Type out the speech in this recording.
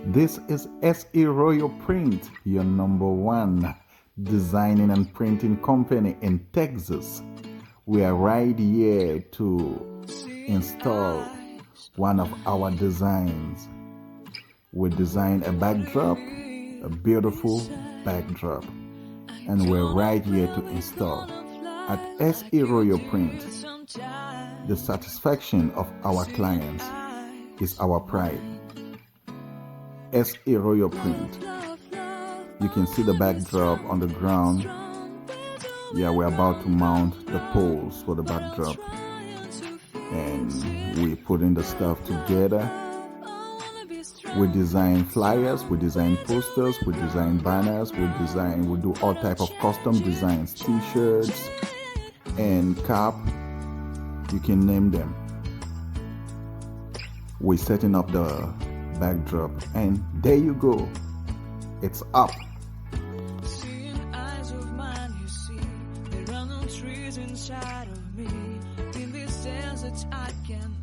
This is SE Royal Print, your number one designing and printing company in Texas. We are right here to install one of our designs. We designed a backdrop, a beautiful backdrop, and we're right here to install. At SE Royal Print, the satisfaction of our clients is our pride. SE Royal Print. You can see the backdrop on the ground. Yeah, we're about to mount the poles for the backdrop. And we put in the stuff together. We design flyers, we design posters, we design banners, we do all type of custom designs, t-shirts and cap. You can name them. We're setting up the backdrop, and there you go, it's up. Seeing eyes of mine, you see there are no trees inside of me. In this desert I can